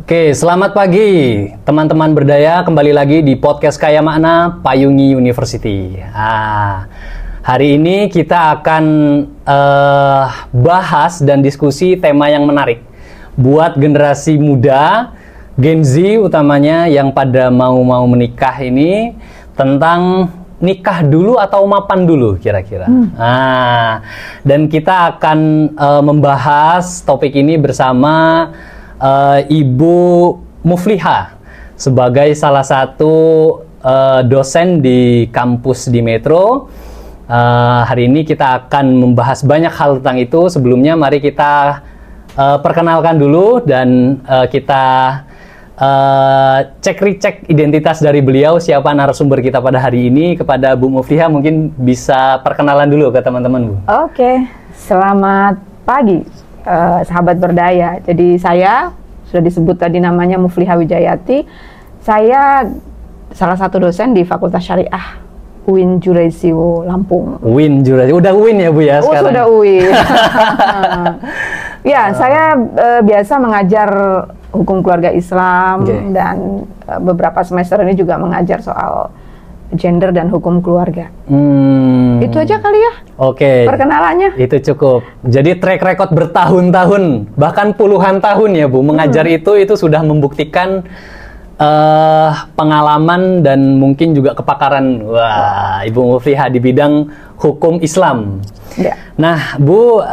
Oke, selamat pagi teman-teman berdaya, kembali lagi di podcast Kaya Makna Payungi University. Hari ini kita akan bahas dan diskusi tema yang menarik buat generasi muda, Gen Z utamanya yang pada mau menikah ini, tentang nikah dulu atau mapan dulu kira-kira. Dan kita akan membahas topik ini bersama Ibu Muflihah sebagai salah satu dosen di kampus di Metro. Hari ini kita akan membahas banyak hal tentang itu. Sebelumnya mari kita perkenalkan dulu dan kita cek identitas dari beliau, siapa narasumber kita pada hari ini. Kepada Bu Muflihah mungkin bisa perkenalan dulu ke teman-teman, Bu. Oke, selamat pagi sahabat berdaya. Jadi saya sudah disebut tadi namanya Muflihah Wijayati. Saya salah satu dosen di Fakultas Syariah UIN Jureziwo Lampung. UIN Jureziwo, udah UIN ya Bu ya sekarang? Sudah UIN. Ya, saya biasa mengajar hukum keluarga Islam, dan beberapa semester ini juga mengajar soal gender dan hukum keluarga. Itu aja kali ya. Oke. Perkenalannya. Itu cukup. Jadi track record bertahun-tahun, bahkan puluhan tahun ya Bu, mengajar itu sudah membuktikan pengalaman dan mungkin juga kepakaran Ibu Muflihah di bidang hukum Islam. Ya. Nah, Bu,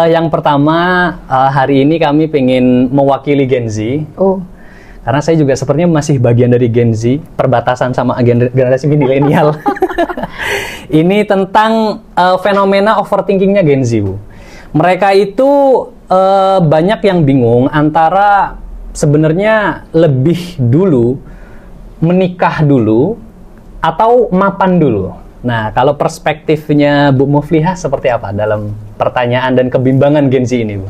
yang pertama hari ini kami pengen mewakili Gen Z. Karena saya juga sepertinya masih bagian dari Gen Z, perbatasan sama generasi milenial. Ini tentang fenomena overthinkingnya Gen Z, Bu. Mereka itu banyak yang bingung antara sebenarnya lebih dulu menikah dulu atau mapan dulu. Nah, kalau perspektifnya Bu Muflihah seperti apa dalam pertanyaan dan kebimbangan Gen Z ini, Bu?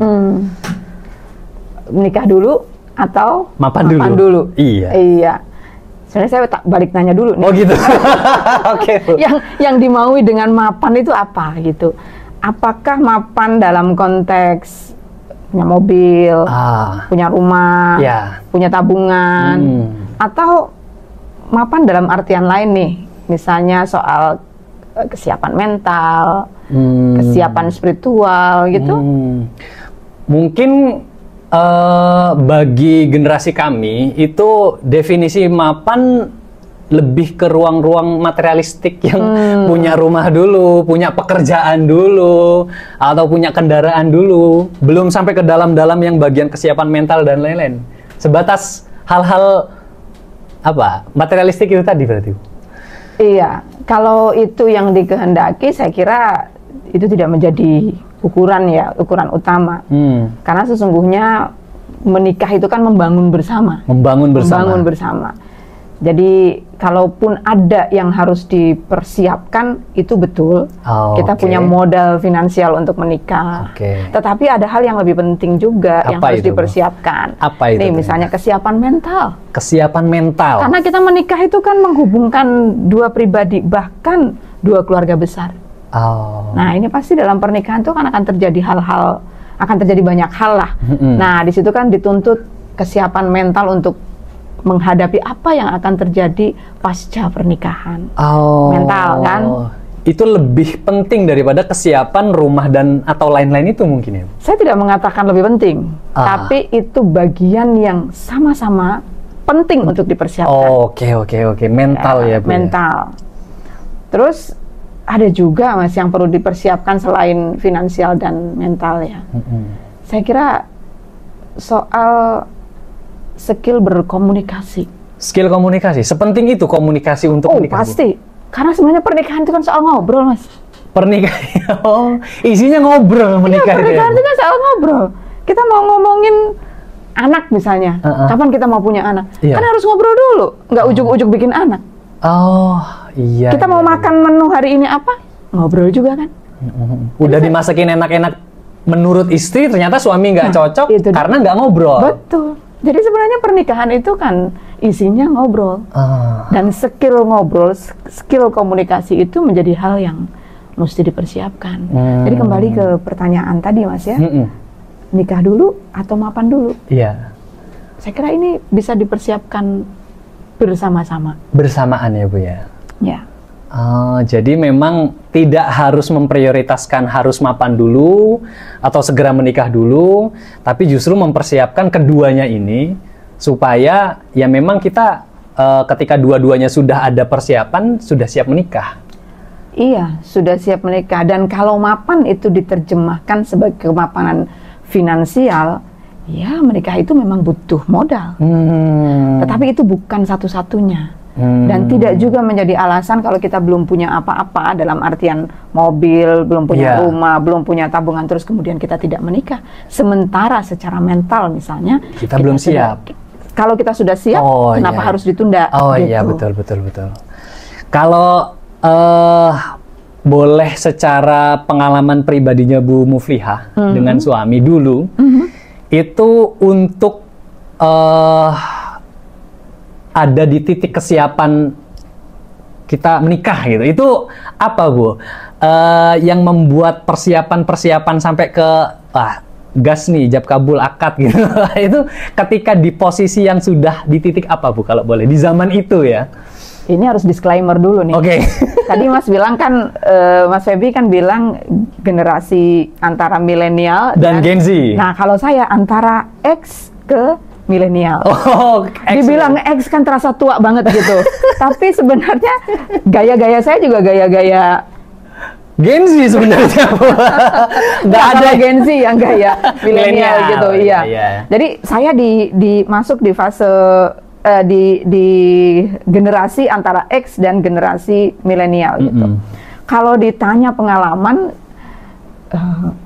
Menikah dulu atau mapan dulu? Iya. Sebenarnya saya tak balik nanya dulu nih. Oh gitu. Oke. Yang dimaui dengan mapan itu apa gitu? Apakah mapan dalam konteks punya mobil, punya rumah, punya tabungan, atau mapan dalam artian lain nih? Misalnya soal kesiapan mental, kesiapan spiritual gitu. Mungkin bagi generasi kami itu definisi mapan lebih ke ruang-ruang materialistik yang punya rumah dulu, punya pekerjaan dulu, atau punya kendaraan dulu, belum sampai ke dalam-dalam yang bagian kesiapan mental dan lain-lain. Sebatas hal-hal materialistik itu tadi berarti. Iya, kalau itu yang dikehendaki, saya kira itu tidak menjadi ukuran utama. Karena sesungguhnya menikah itu kan membangun bersama. Membangun bersama. Jadi kalaupun ada yang harus dipersiapkan, itu betul. Kita punya modal finansial untuk menikah. Tetapi ada hal yang lebih penting juga yang harus dipersiapkan. Apa itu? Nih, misalnya kesiapan mental. Kesiapan mental. Karena kita menikah itu kan menghubungkan dua pribadi, bahkan dua keluarga besar. Nah, ini pasti dalam pernikahan itu kan akan terjadi banyak hal lah. Nah, di situ kan dituntut kesiapan mental untuk menghadapi apa yang akan terjadi pasca pernikahan. Mental kan? Itu lebih penting daripada kesiapan rumah dan atau lain-lain itu mungkin ya? Saya tidak mengatakan lebih penting, tapi itu bagian yang sama-sama penting untuk dipersiapkan. Oke. Mental ya, Bu. Mental. Terus ada juga Mas yang perlu dipersiapkan selain finansial dan mental ya. Saya kira soal skill berkomunikasi. Skill komunikasi, sepenting itu komunikasi untuk menikah. Pasti. Karena sebenarnya pernikahan itu kan soal ngobrol, Mas. Pernikahan, isinya ngobrol menikah. Iya, pernikahan itu kan soal ngobrol. Kita mau ngomongin anak misalnya, kapan kita mau punya anak, kan harus ngobrol dulu, nggak ujuk-ujuk bikin anak. Iya. Kita mau makan menu hari ini apa, ngobrol juga kan. Udah dimasakin enak-enak menurut istri, ternyata suami nggak cocok karena nggak ngobrol. Betul. Jadi sebenarnya pernikahan itu kan isinya ngobrol. Dan skill ngobrol, skill komunikasi itu menjadi hal yang mesti dipersiapkan. Jadi kembali ke pertanyaan tadi, Mas ya. nikah dulu atau mapan dulu? Iya. Saya kira ini bisa dipersiapkan bersama-sama. Bersamaan ya Bu ya? Ya. Jadi memang tidak harus memprioritaskan harus mapan dulu atau segera menikah dulu, tapi justru mempersiapkan keduanya ini supaya ya memang kita ketika dua-duanya sudah ada persiapan, sudah siap menikah. Iya, sudah siap menikah. Dan kalau mapan itu diterjemahkan sebagai kemapanan finansial, ya menikah itu memang butuh modal. Tetapi itu bukan satu-satunya. Dan tidak juga menjadi alasan kalau kita belum punya apa-apa, dalam artian mobil, belum punya rumah, belum punya tabungan, terus kemudian kita tidak menikah. Sementara secara mental misalnya, kita belum siap. Kalau kita sudah siap, kenapa harus ditunda? Oh gitu. Iya, betul. Kalau boleh secara pengalaman pribadinya Bu Muflihah dengan suami dulu, itu untuk ada di titik kesiapan kita menikah gitu. Itu apa Bu? Yang membuat persiapan sampai ke gas nih, ijab kabul akad gitu. Itu ketika di posisi yang sudah di titik apa Bu kalau boleh? Di zaman itu ya. Ini harus disclaimer dulu nih. Oke. Tadi Mas bilang kan, Mas Feby kan bilang generasi antara milenial dan Gen Z. Nah, kalau saya antara X ke milenial. Dibilang X kan terasa tua banget gitu. Tapi sebenarnya gaya-gaya saya juga gaya-gaya Gen Z sebenarnya. Nggak ada Gen Z yang gaya milenial gitu. Iya. Jadi saya masuk di fase di generasi antara X dan generasi milenial gitu. Kalau ditanya pengalaman,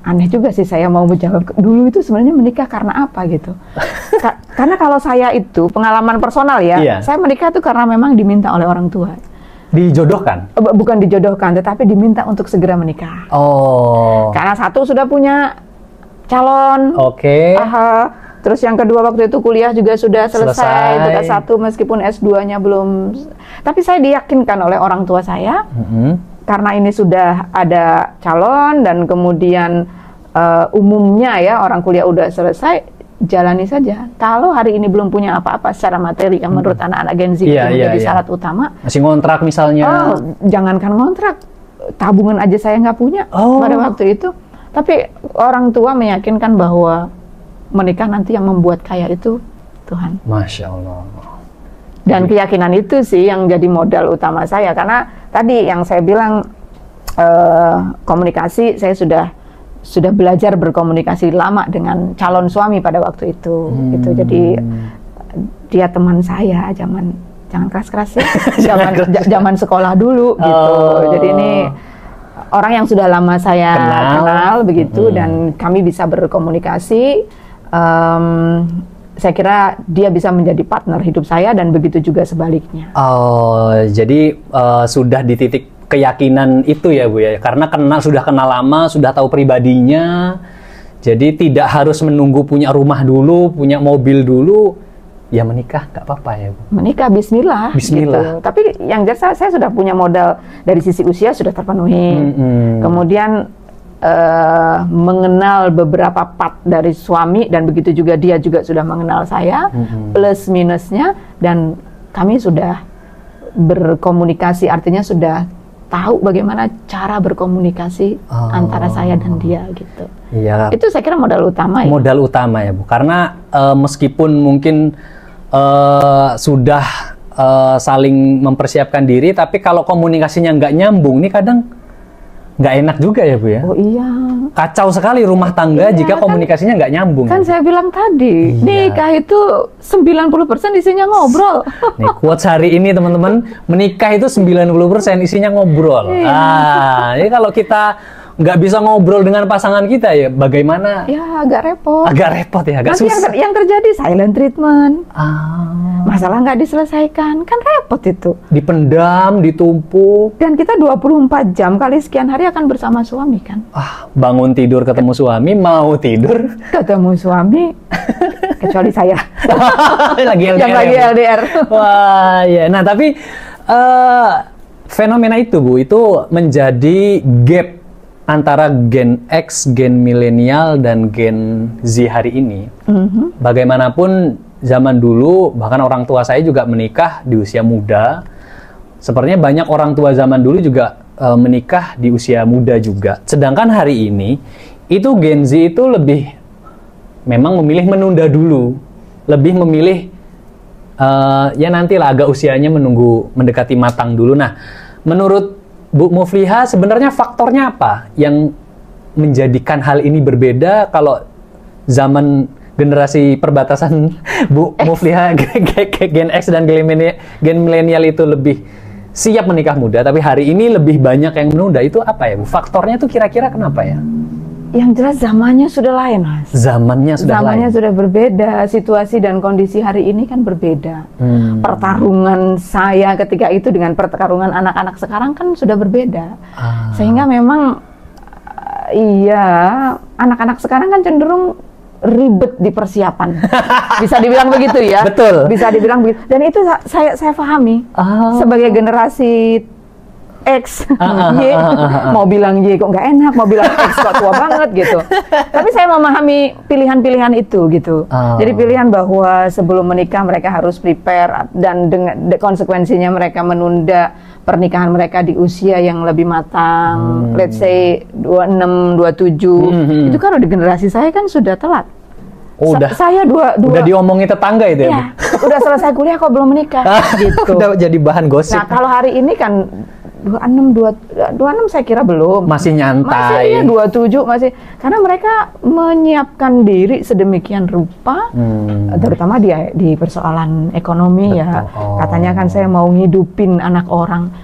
aneh juga sih saya mau menjawab. Dulu itu sebenarnya menikah karena apa gitu? Karena kalau saya itu pengalaman personal ya, saya menikah itu karena memang diminta oleh orang tua. Dijodohkan? Bukan dijodohkan, tetapi diminta untuk segera menikah. Karena satu sudah punya calon. Terus yang kedua waktu itu kuliah juga sudah selesai. Tingkat 1 meskipun S2-nya belum. Tapi saya diyakinkan oleh orang tua saya, karena ini sudah ada calon dan kemudian umumnya ya orang kuliah udah selesai, jalani saja. Kalau hari ini belum punya apa-apa secara materi yang menurut anak-anak Gen Z itu menjadi syarat utama. Masih ngontrak misalnya. Jangankan ngontrak, tabungan aja saya nggak punya pada waktu itu. Tapi orang tua meyakinkan bahwa menikah nanti yang membuat kaya itu Tuhan. Masya Allah. Dan keyakinan itu sih yang jadi modal utama saya. Karena tadi yang saya bilang komunikasi, saya sudah belajar berkomunikasi lama dengan calon suami pada waktu itu. Gitu. Jadi dia teman saya jangan keras-keras ya. Zaman sekolah dulu gitu. Jadi ini orang yang sudah lama saya kenal begitu, dan kami bisa berkomunikasi. Saya kira dia bisa menjadi partner hidup saya dan begitu juga sebaliknya. Jadi sudah di titik keyakinan itu ya Bu ya, karena sudah kenal lama, sudah tahu pribadinya, jadi tidak harus menunggu punya rumah dulu, punya mobil dulu, ya menikah nggak apa-apa ya Bu. Menikah Bismillah. Gitu. Tapi yang jelas saya sudah punya modal dari sisi usia sudah terpenuhi. Kemudian mengenal beberapa part dari suami dan begitu juga dia juga sudah mengenal saya, plus minusnya, dan kami sudah berkomunikasi, artinya sudah tahu bagaimana cara berkomunikasi antara saya dan dia gitu. Iya. Itu saya kira modal utama ya. Modal utama ya Bu, karena meskipun mungkin sudah saling mempersiapkan diri, tapi kalau komunikasinya nggak nyambung nih kadang nggak enak juga ya Bu ya? Iya. Kacau sekali rumah tangga jika komunikasinya nggak nyambung. Kan saya bilang tadi, nikah itu 90% isinya ngobrol. Nih, quotes hari ini teman-teman, menikah itu 90% isinya ngobrol. Jadi kalau kita nggak bisa ngobrol dengan pasangan kita ya bagaimana? Ya agak repot. Agak repot ya, agak susah. Yang terjadi silent treatment. Masalah nggak diselesaikan, kan repot itu. Dipendam, ditumpuk. Dan kita 24 jam kali sekian hari akan bersama suami kan. Bangun tidur ketemu suami, mau tidur ketemu suami, kecuali saya. Lagi LDR. Yang lagi LDR. Wah ya, nah tapi fenomena itu Bu, itu menjadi gap antara Gen X, Gen milenial, dan Gen Z hari ini. Bagaimanapun zaman dulu, bahkan orang tua saya juga menikah di usia muda. Sepertinya banyak orang tua zaman dulu juga menikah di usia muda juga. Sedangkan hari ini, itu Gen Z itu lebih memang memilih menunda dulu. Lebih memilih, ya nantilah agak usianya menunggu mendekati matang dulu. Nah, menurut Bu Mufliha, sebenarnya faktornya apa yang menjadikan hal ini berbeda kalau zaman generasi perbatasan Bu Mufliha, Gen X dan Gen milenial itu lebih siap menikah muda, tapi hari ini lebih banyak yang menunda, itu apa ya Bu? Faktornya itu kira-kira kenapa ya? Yang jelas zamannya sudah lain, Mas. Zamannya sudah berbeda, situasi dan kondisi hari ini kan berbeda. Pertarungan saya ketika itu dengan pertarungan anak-anak sekarang kan sudah berbeda. Sehingga memang iya, anak-anak sekarang kan cenderung ribet di persiapan. Bisa dibilang begitu ya. Betul. Bisa dibilang begitu. Dan itu saya pahami sebagai generasi X, Y, mau bilang Y kok nggak enak, mau bilang X kok tua banget gitu. Tapi saya memahami pilihan-pilihan itu gitu. Jadi pilihan bahwa sebelum menikah mereka harus prepare dan dengan konsekuensinya mereka menunda pernikahan mereka di usia yang lebih matang, let's say 26, 27. Itu kan di generasi saya kan sudah telat. Oh, saya udah diomongin tetangga itu ya, Bu? Udah selesai kuliah kok belum menikah gitu. Udah jadi bahan gosip. Nah, kalau hari ini kan 26 saya kira belum. Masih nyantai. Masih 27 masih. Karena mereka menyiapkan diri sedemikian rupa, terutama di persoalan ekonomi. Betul. Ya. Katanya kan saya mau ngidupin anak orang.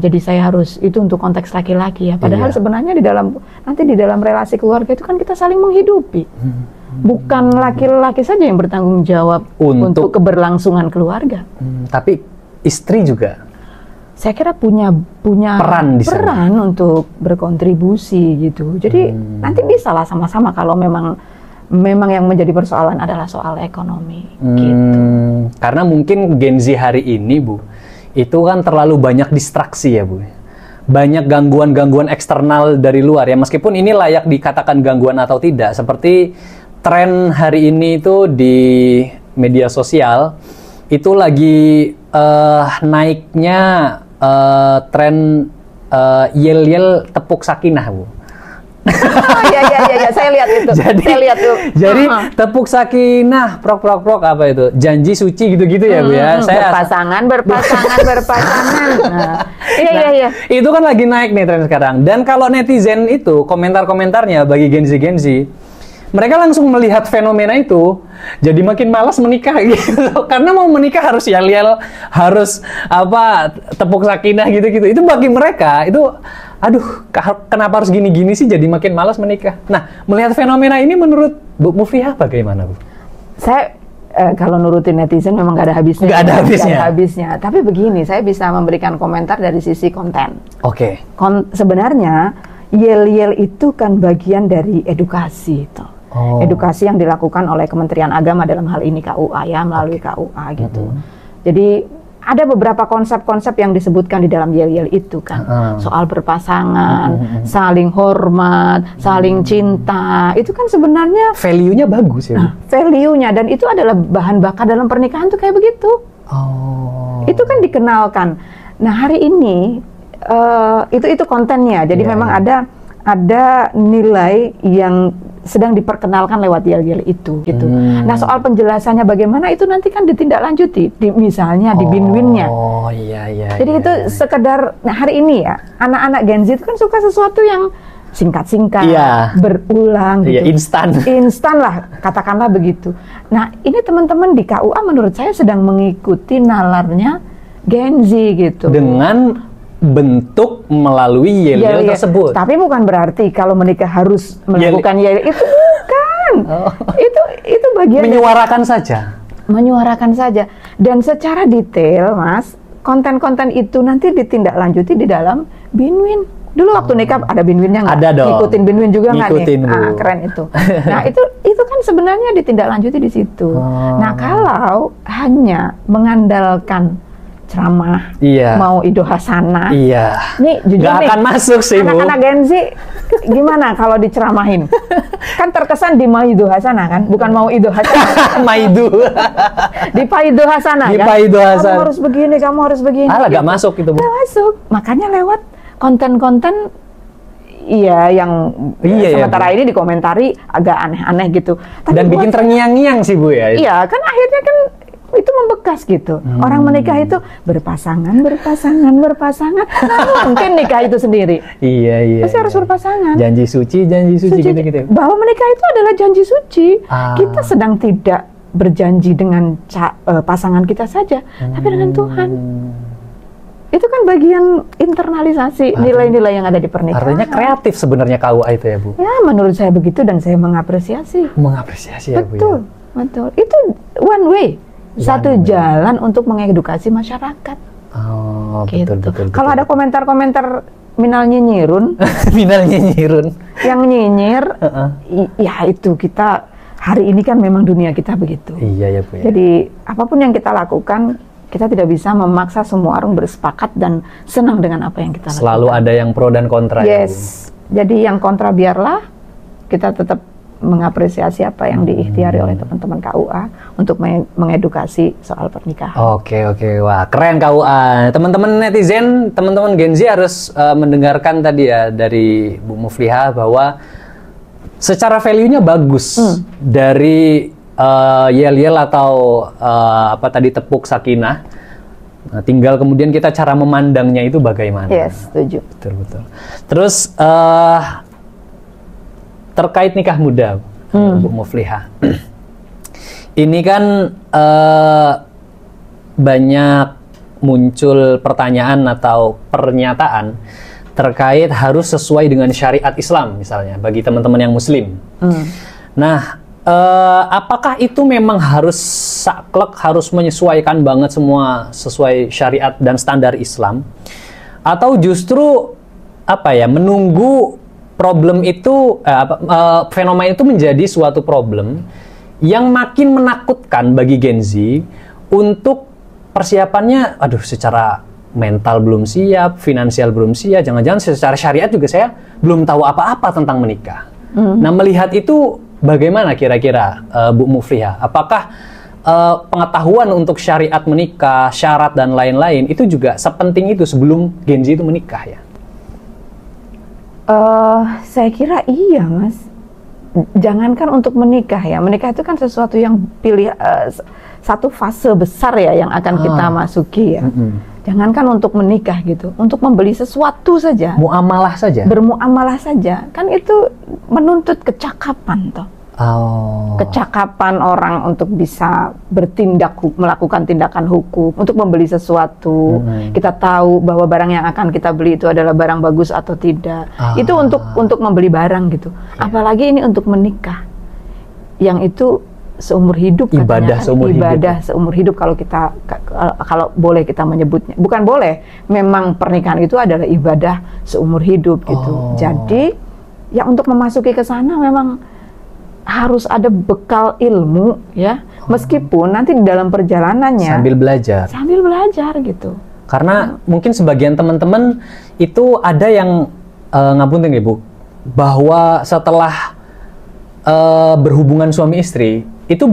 Jadi saya harus, itu untuk konteks laki-laki ya. Padahal sebenarnya nanti di dalam relasi keluarga itu kan kita saling menghidupi. Bukan laki-laki saja yang bertanggung jawab untuk keberlangsungan keluarga. Tapi istri juga. Saya kira punya peran untuk berkontribusi gitu. Jadi nanti bisa lah sama-sama kalau memang yang menjadi persoalan adalah soal ekonomi gitu. Karena mungkin Gen Z hari ini Bu, itu kan terlalu banyak distraksi ya Bu. Banyak gangguan-gangguan eksternal dari luar ya, meskipun ini layak dikatakan gangguan atau tidak. Seperti tren hari ini itu di media sosial itu lagi naiknya tren yel-yel tepuk sakinah Bu. Iya, saya lihat itu. Jadi tepuk sakinah, prok apa itu? Janji suci gitu-gitu ya Bu ya. Berpasangan. Iya. Itu kan lagi naik nih tren sekarang. Dan kalau netizen itu komentar-komentarnya bagi Gen Z, mereka langsung melihat fenomena itu, jadi makin malas menikah gitu. Karena mau menikah harus yel-yel, harus tepuk sakinah gitu-gitu. Itu bagi mereka itu, aduh, kenapa harus gini-gini sih, jadi makin malas menikah. Nah, melihat fenomena ini menurut Bu Mufliha bagaimana Bu? Saya kalau nurutin netizen memang nggak ada habisnya. Nggak ada habisnya. Tapi begini, saya bisa memberikan komentar dari sisi konten. Oke. Sebenarnya yel-yel itu kan bagian dari edukasi itu. Edukasi yang dilakukan oleh Kementerian Agama dalam hal ini KUA ya, melalui KUA gitu. Jadi ada beberapa konsep-konsep yang disebutkan di dalam yel-yel itu kan. Soal berpasangan, saling hormat, saling cinta. Itu kan sebenarnya value-nya bagus ya. Value-nya, dan itu adalah bahan bakar dalam pernikahan tuh kayak begitu. Itu kan dikenalkan. Nah, hari ini itu kontennya. Jadi memang ada nilai yang sedang diperkenalkan lewat yel-yel itu gitu. Nah, soal penjelasannya bagaimana itu nanti kan ditindaklanjuti misalnya di binwinnya. Jadi itu sekedar hari ini ya, anak-anak Gen Z itu kan suka sesuatu yang singkat-singkat, berulang gitu. Instan lah, katakanlah begitu. Nah, ini teman-teman di KUA menurut saya sedang mengikuti nalarnya Gen Z gitu. Dengan bentuk melalui yel-yel tersebut. Tapi bukan berarti kalau menikah harus melakukan yel itu bukan. Itu bagian menyuarakan saja. Menyuarakan saja. Dan secara detail, Mas, konten-konten itu nanti ditindaklanjuti di dalam binwin. Dulu waktu nikah ada binwinnya nggak? Ada dong. Ngikutin binwin juga nggak nih? Bu. Keren itu. Nah, itu kan sebenarnya ditindaklanjuti di situ. Nah, kalau hanya mengandalkan ceramah, Iya. mau Ido Hasanah. Iya. Nih jujur Nggak nih, akan masuk sih, Bu. anak-anak Gen Z gimana kalau diceramahin? Kan terkesan di mau Ido Hasanah kan, bukan mau Ido Hasanah. Maidu. Di Paido Hasanah Di kan. Paido Hasanah. Kamu harus begini, kamu harus begini. Alah, nggak gitu. masuk itu, Bu. Nggak masuk. Makanya lewat konten-konten iya yang Iya, sementara ya, Bu. ini dikomentari agak aneh-aneh gitu. Tapi Dan bikin buat- terngiang-ngiang sih, Bu ya. Iya, kan akhirnya kan itu membekas gitu. Orang menikah itu berpasangan. Nah, mungkin nikah itu sendiri. Iya. Pasti harus berpasangan. Janji suci gitu-gitu. Bahwa menikah itu adalah janji suci. Ah. Kita sedang tidak berjanji dengan pasangan kita saja, tapi dengan Tuhan. Itu kan bagian internalisasi nilai-nilai yang ada di pernikahan. Artinya kreatif sebenarnya KUA itu ya, Bu. Ya, menurut saya begitu dan saya mengapresiasi. Mengapresiasi ya, Bu. Betul, betul. Itu one way. Satu way. jalan untuk mengedukasi masyarakat. Oh, Gitu. betul. Kalau ada komentar-komentar minal nyinyirun, Minal nyinyirun. yang nyinyir, Heeh. ya itu kita hari ini kan memang dunia kita begitu. Iya ya, Bu ya. Jadi apapun yang kita lakukan, kita tidak bisa memaksa semua orang bersepakat dan senang dengan apa yang kita lakukan. Selalu ada yang pro dan kontra ya, Bu. Yes. Jadi yang kontra biarlah, kita tetap mengapresiasi apa yang diikhtiari oleh teman-teman KUA untuk mengedukasi soal pernikahan. Oke. Wah, keren KUA. Teman-teman netizen, teman-teman Gen Z harus mendengarkan tadi ya dari Bu Muflihah bahwa secara value-nya bagus dari yel-yel atau apa tadi tepuk sakinah. Nah, tinggal kemudian kita cara memandangnya itu bagaimana. Yes, setuju. Betul. Terus terkait nikah muda, Bu Muflihah. Ini kan banyak muncul pertanyaan atau pernyataan terkait harus sesuai dengan syariat Islam misalnya bagi teman-teman yang Muslim. Nah, apakah itu memang harus saklek, harus menyesuaikan banget semua sesuai syariat dan standar Islam, atau justru apa ya, menunggu problem itu fenomena itu menjadi suatu problem yang makin menakutkan bagi Gen Z untuk persiapannya, secara mental belum siap, finansial belum siap, jangan-jangan secara syariat juga saya belum tahu apa-apa tentang menikah. Nah, melihat itu bagaimana kira-kira Bu Muflihah? Apakah pengetahuan untuk syariat menikah, syarat dan lain-lain itu juga sepenting itu sebelum Gen Z itu menikah ya? Saya kira iya, Mas. Jangankan untuk menikah ya, menikah itu kan sesuatu yang satu fase besar ya yang akan kita masuki ya. Jangankan untuk menikah gitu, untuk membeli sesuatu saja, Muamalah saja. bermuamalah saja, kan itu menuntut kecakapan toh. Kecakapan orang untuk bisa bertindak, melakukan tindakan hukum, untuk membeli sesuatu. Kita tahu bahwa barang yang akan kita beli itu adalah barang bagus atau tidak. Itu untuk membeli barang gitu. Apalagi ini untuk menikah, yang itu seumur hidup Ibadah katanya, seumur hidup kalau kita kalau boleh kita menyebutnya. Bukan boleh, memang pernikahan itu adalah ibadah seumur hidup gitu. Jadi ya untuk memasuki ke sana memang harus ada bekal ilmu ya, meskipun nanti di dalam perjalanannya Sambil belajar gitu. Karena mungkin sebagian teman-teman itu ada yang ngapunten ya, Bu, bahwa setelah berhubungan suami istri itu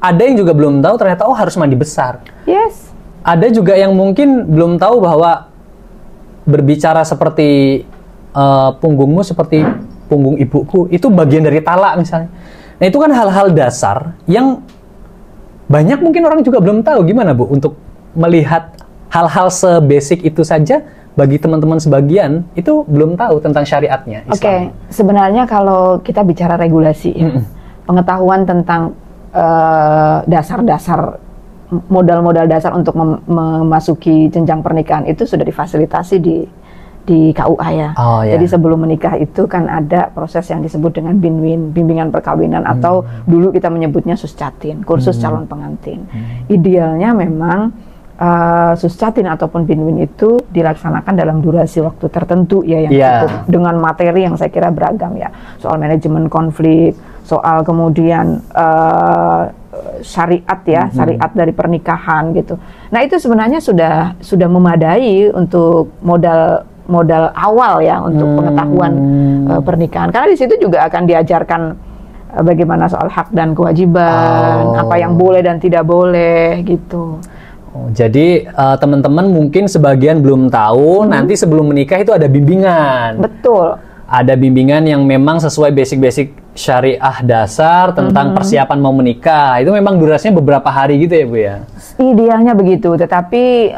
ada yang juga belum tahu ternyata harus mandi besar. Yes. Ada juga yang mungkin belum tahu bahwa berbicara seperti punggungmu seperti punggung ibuku itu bagian dari talak misalnya. Nah, itu kan hal-hal dasar yang banyak mungkin orang juga belum tahu. Gimana, Bu, untuk melihat hal-hal sebasic itu saja bagi teman-teman sebagian itu belum tahu tentang syariatnya Islam. Oke, sebenarnya kalau kita bicara regulasi ya, pengetahuan tentang dasar-dasar, modal-modal dasar untuk memasuki jenjang pernikahan itu sudah difasilitasi di KUA ya. Jadi sebelum menikah itu kan ada proses yang disebut dengan BINWIN, bimbingan perkawinan, atau dulu kita menyebutnya suscatin, kursus calon pengantin. Idealnya memang suscatin ataupun BINWIN itu dilaksanakan dalam durasi waktu tertentu ya, yang cukup, dengan materi yang saya kira beragam ya, soal manajemen konflik, soal kemudian syariat ya, syariat dari pernikahan gitu. Nah itu sebenarnya sudah memadai untuk modal awal ya untuk pengetahuan pernikahan. Karena di situ juga akan diajarkan bagaimana soal hak dan kewajiban, apa yang boleh dan tidak boleh gitu. Jadi teman-teman mungkin sebagian belum tahu, nanti sebelum menikah itu ada bimbingan. Betul. Ada bimbingan yang memang sesuai basic-basic syariah dasar tentang persiapan mau menikah. Itu memang durasinya beberapa hari gitu ya Bu ya? Idealnya begitu, tetapi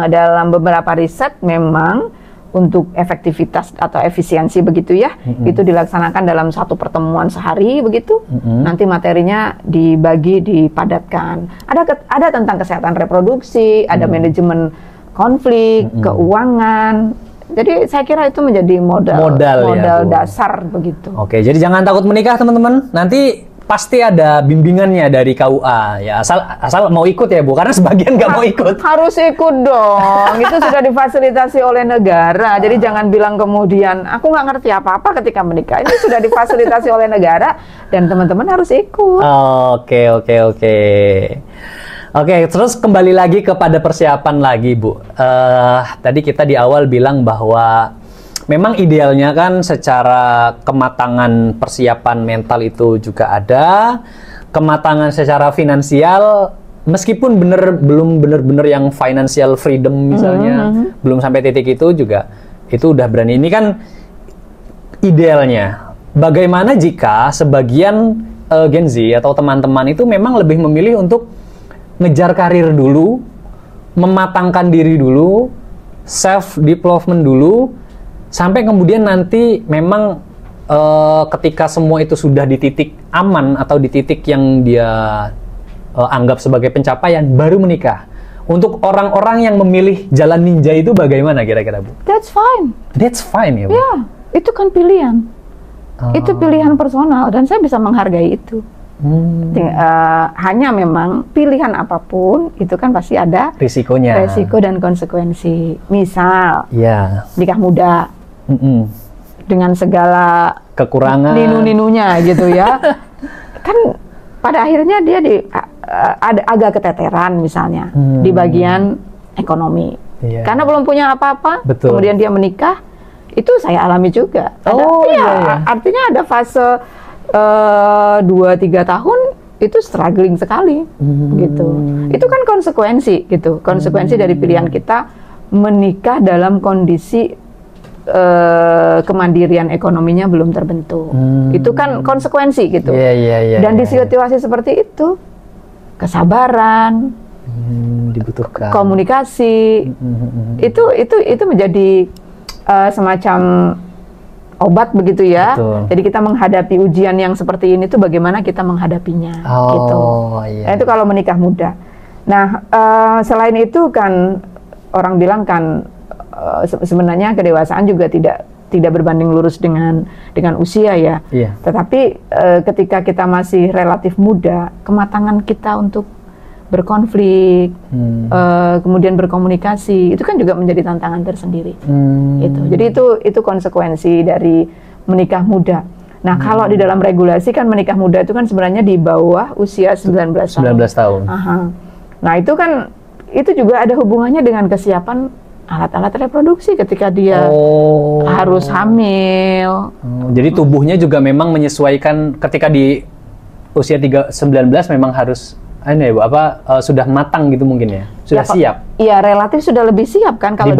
dalam beberapa riset memang untuk efektivitas atau efisiensi begitu ya, itu dilaksanakan dalam satu pertemuan sehari begitu. Nanti materinya dibagi, dipadatkan. Ada tentang kesehatan reproduksi, ada manajemen konflik, keuangan. Jadi saya kira itu menjadi modal ya, dasar begitu. Oke, jadi jangan takut menikah teman-teman. Nanti pasti ada bimbingannya dari KUA ya, asal mau ikut ya Bu, karena sebagian nggak mau ikut. Harus ikut dong, itu sudah difasilitasi oleh negara. Jadi jangan bilang kemudian aku nggak ngerti apa-apa ketika menikah. Ini sudah difasilitasi oleh negara dan teman-teman harus ikut. Oke, terus kembali lagi kepada persiapan lagi Bu. Tadi kita di awal bilang bahwa memang idealnya kan secara kematangan persiapan mental itu juga ada, kematangan secara finansial meskipun belum benar-benar yang financial freedom misalnya, belum sampai titik itu juga itu udah berani. Ini kan idealnya. Bagaimana jika sebagian Gen Z atau teman-teman itu memang lebih memilih untuk ngejar karir dulu, mematangkan diri dulu, self development dulu, sampai kemudian nanti memang ketika semua itu sudah di titik aman atau di titik yang dia anggap sebagai pencapaian, baru menikah. Untuk orang-orang yang memilih jalan ninja itu bagaimana kira-kira Bu? That's fine. That's fine ya Bu? Ya, itu kan pilihan. Itu pilihan personal dan saya bisa menghargai itu. Hanya memang pilihan apapun itu kan pasti ada risikonya, resiko dan konsekuensi. Misal nikah muda dengan segala kekurangan ninu-ninunya gitu ya, kan pada akhirnya dia ada agak keteteran misalnya di bagian ekonomi, karena belum punya apa-apa. Kemudian dia menikah, itu saya alami juga. Artinya ada fase 2-3 tahun itu struggling sekali gitu. Itu kan konsekuensi gitu, konsekuensi dari pilihan kita menikah dalam kondisi kemandirian ekonominya belum terbentuk. Itu kan konsekuensi gitu. Dan di situasi seperti itu kesabaran dibutuhkan, komunikasi itu menjadi semacam obat begitu ya. Jadi kita menghadapi ujian yang seperti ini tuh bagaimana kita menghadapinya gitu. Nah, itu kalau menikah muda. Nah, selain itu kan orang bilang kan sebenarnya kedewasaan juga tidak berbanding lurus dengan usia ya. Tetapi ketika kita masih relatif muda, kematangan kita untuk berkonflik, kemudian berkomunikasi, itu kan juga menjadi tantangan tersendiri. Gitu. Jadi itu konsekuensi dari menikah muda. Nah, kalau di dalam regulasi kan menikah muda itu kan sebenarnya di bawah usia 19 tahun. Nah, itu juga ada hubungannya dengan kesiapan alat-alat reproduksi ketika dia harus hamil. Jadi tubuhnya juga memang menyesuaikan ketika di usia 19 memang harus ini ya Bu, sudah matang gitu mungkin ya? Sudah siap? Iya, relatif sudah lebih siap kan kalau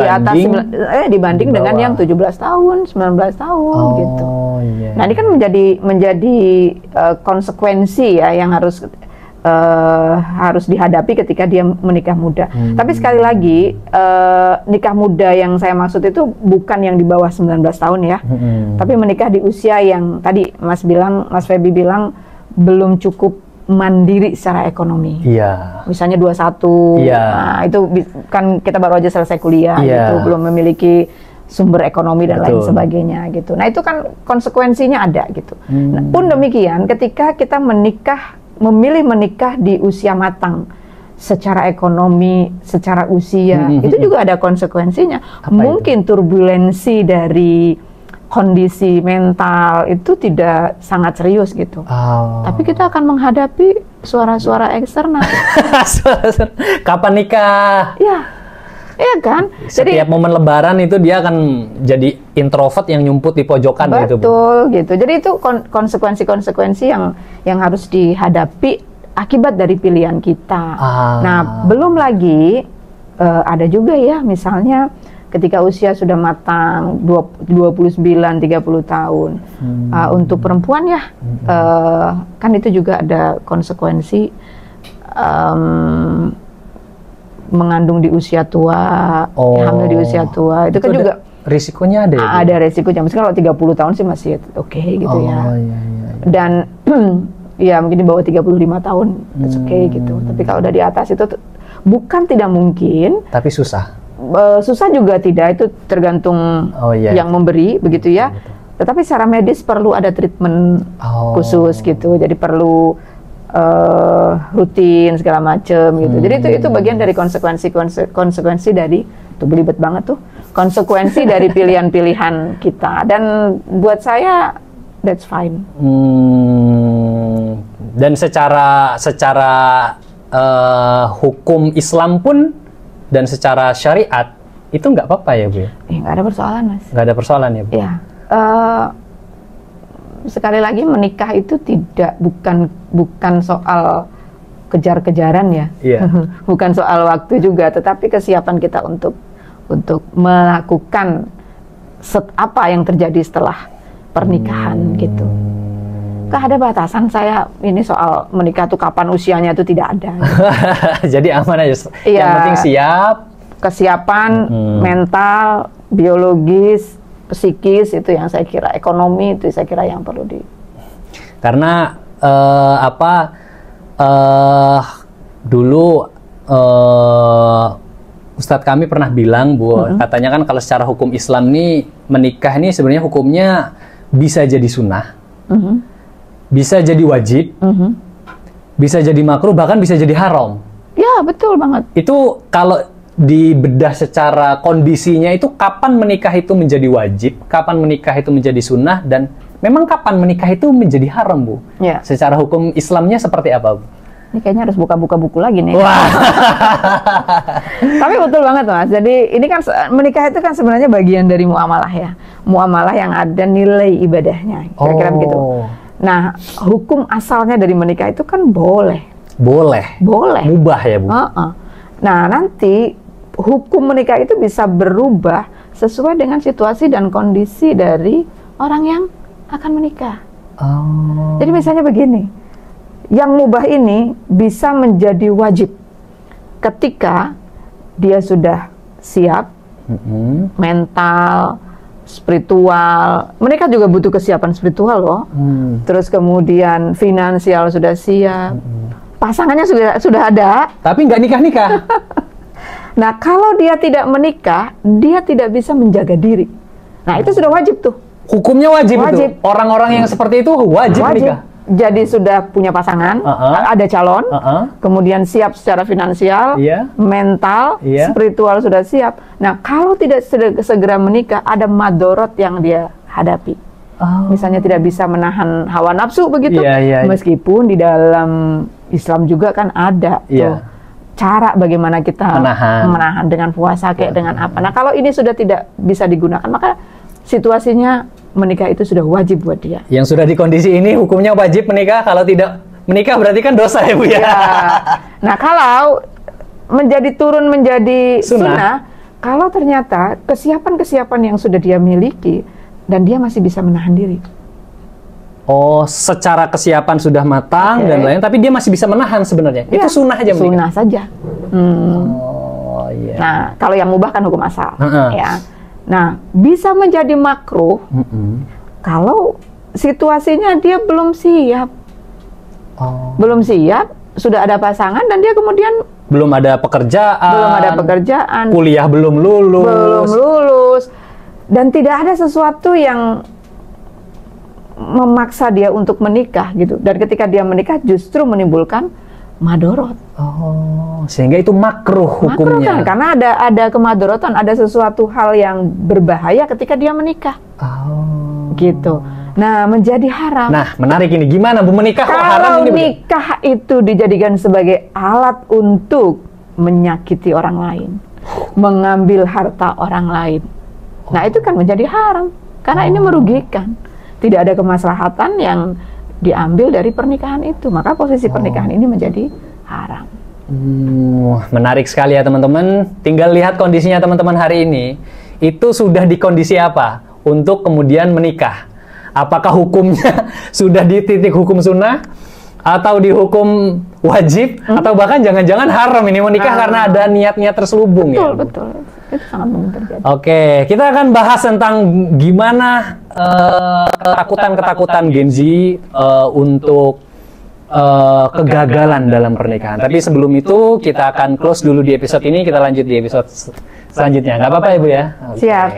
dibanding dengan yang 17 tahun, 19 tahun gitu. Nah, ini kan menjadi konsekuensi ya yang harus dihadapi ketika dia menikah muda. Tapi sekali lagi, nikah muda yang saya maksud itu bukan yang di bawah 19 tahun ya. Tapi menikah di usia yang tadi Mas Feby bilang belum cukup mandiri secara ekonomi. Misalnya 21, nah itu kan kita baru aja selesai kuliah gitu, belum memiliki sumber ekonomi dan lain sebagainya gitu. Nah, itu kan konsekuensinya ada gitu. Nah, pun demikian ketika kita memilih menikah di usia matang secara ekonomi, secara usia, itu juga ada konsekuensinya. Mungkin turbulensi dari kondisi mental itu tidak sangat serius gitu. Tapi kita akan menghadapi suara-suara eksternal. Kapan nikah? Iya kan? Setiap momen lebaran itu dia akan jadi introvert yang nyumput di pojokan gitu. Betul gitu. Jadi itu konsekuensi-konsekuensi yang harus dihadapi akibat dari pilihan kita. Nah, belum lagi ada juga ya misalnya ketika usia sudah matang 29 30 tahun. Untuk perempuan ya kan itu juga ada konsekuensi mengandung di usia tua, hamil di usia tua. Itu kan juga risikonya ada ya? Ada risikonya. Meskipun kalau 30 tahun sih masih oke gitu ya. Iya. Dan ya mungkin di bawah 35 tahun it's okay gitu. Tapi kalau udah di atas itu bukan tidak mungkin, tapi susah. Susah juga tidak, itu tergantung yang memberi begitu ya. Tetapi secara medis perlu ada treatment khusus gitu. Jadi perlu rutin segala macam gitu. Jadi itu bagian dari konsekuensi dari tuh belibet banget tuh. Konsekuensi dari pilihan-pilihan kita. Dan buat saya that's fine. Dan secara hukum Islam pun dan secara syariat itu nggak apa-apa ya Bu? Nggak ada persoalan Mas. Nggak ada persoalan ya Bu? Ya. Sekali lagi menikah itu bukan soal kejar-kejaran ya. Bukan soal waktu juga, tetapi kesiapan kita untuk melakukan apa yang terjadi setelah pernikahan gitu. Gak ada batasan saya ini soal menikah tuh kapan usianya itu tidak ada. Jadi aman aja. Yang penting siap. Kesiapan mental, biologis, psikis itu yang saya kira, ekonomi itu saya kira yang perlu Karena dulu Ustadz kami pernah bilang Bu, katanya kan kalau secara hukum Islam nih menikah nih sebenarnya hukumnya bisa jadi sunnah, bisa jadi wajib, bisa jadi makruh, bahkan bisa jadi haram. Ya betul banget. Itu kalau dibedah secara kondisinya itu kapan menikah itu menjadi wajib, kapan menikah itu menjadi sunnah, dan memang kapan menikah itu menjadi haram Bu? Ya. Secara hukum Islamnya seperti apa Bu? Ini kayaknya harus buka-buka buku lagi nih. Wah. Tapi betul banget Mas. Jadi ini kan menikah itu kan sebenarnya bagian dari muamalah ya. Muamalah yang ada nilai ibadahnya. Kira-kira begitu. Nah, hukum asalnya dari menikah itu kan boleh. Boleh. Mubah ya Bu? Nah, nanti hukum menikah itu bisa berubah sesuai dengan situasi dan kondisi dari orang yang akan menikah. Jadi misalnya begini. Yang mubah ini bisa menjadi wajib ketika dia sudah siap, mental, spiritual. Mereka juga butuh kesiapan spiritual loh. Terus kemudian finansial sudah siap, pasangannya sudah ada. Tapi nggak nikah-nikah. Nah kalau dia tidak menikah, dia tidak bisa menjaga diri. Nah itu sudah wajib tuh. Hukumnya wajib. Itu. Orang-orang yang seperti itu wajib menikah. Jadi sudah punya pasangan, ada calon, kemudian siap secara finansial, mental, spiritual sudah siap. Nah, kalau tidak segera menikah, ada madorot yang dia hadapi. Misalnya tidak bisa menahan hawa nafsu begitu. Meskipun di dalam Islam juga kan ada tuh cara bagaimana kita menahan dengan puasa kayak dengan apa. Nah, kalau ini sudah tidak bisa digunakan, maka situasinya menikah itu sudah wajib buat dia. Yang sudah di kondisi ini hukumnya wajib menikah, kalau tidak menikah berarti kan dosa ya Bu ya. Nah kalau turun menjadi sunnah, kalau ternyata kesiapan-kesiapan yang sudah dia miliki dan dia masih bisa menahan diri. Secara kesiapan sudah matang dan lain, tapi dia masih bisa menahan sebenarnya. Itu sunnah aja menikah. Sunnah saja. Nah kalau yang mubah kan hukum asal, ya. Nah, bisa menjadi makruh kalau situasinya dia belum siap. Belum siap, sudah ada pasangan dan dia kemudian belum ada pekerjaan, kuliah belum lulus, dan tidak ada sesuatu yang memaksa dia untuk menikah gitu. Dan ketika dia menikah justru menimbulkan madorot. Sehingga itu makruh hukumnya. Makruh kan, karena ada kemadorotan, ada sesuatu hal yang berbahaya ketika dia menikah. Gitu. Nah, menjadi haram. Nah, menarik ini. Gimana Bu, menikah kok haram Kalau ini? nikah itu dijadikan sebagai alat untuk menyakiti orang lain, mengambil harta orang lain. Nah, itu kan menjadi haram. Karena ini merugikan. Tidak ada kemaslahatan yang diambil dari pernikahan itu. Maka posisi pernikahan ini menjadi haram. Menarik sekali ya teman-teman. Tinggal lihat kondisinya teman-teman hari ini. Itu sudah di kondisi apa untuk kemudian menikah? Apakah hukumnya sudah di titik hukum sunnah, atau dihukum wajib, atau bahkan jangan-jangan haram ini menikah karena ada niat-niat terselubung? Betul, ya? betul. Itu sangat mungkin terjadi. Oke, kita akan bahas tentang gimana ketakutan-ketakutan Gen Z untuk kegagalan dalam pernikahan. Tapi sebelum itu kita akan close dulu di episode ini, kita lanjut di episode selanjutnya. Nggak apa-apa ya Bu ya? Siap.